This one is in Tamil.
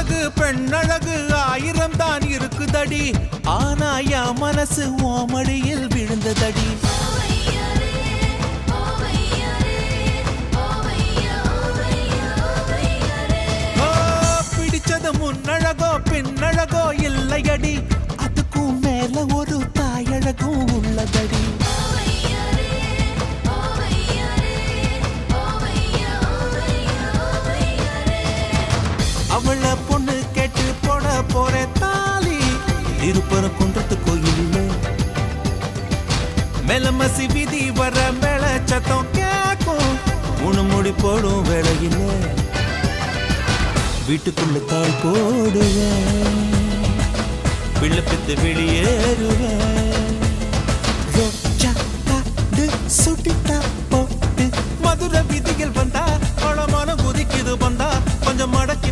ஆணழகு பெண்ணழகு ஆயிரம் தான் இருக்குதடி, ஆனா என் மனசு ஓமடியில் விழுந்ததடி. பிடிச்சது முன்னழகோ பின்னழகோ இல்லையடி, அதுக்கும் மேல ஒரு தாயழகும் உள்ளதடி. அவள பொண்ணு கேட்டு போட போற தாலி திருப்பரங்குன்றத்து கோயில்ல மெலமசி விதி வர மேல சத்தம் கேக்கும், முடி போடும் வேளையில வீட்டுக்குள்ள தாள் போடுவேன், பிள்ளை பெத்து வெளியேறுவேன். சுட்டிட்டா போட்டு மதுரை விதிகள் வந்தா பழமான குதிக்குது வந்தா கொஞ்சம் மட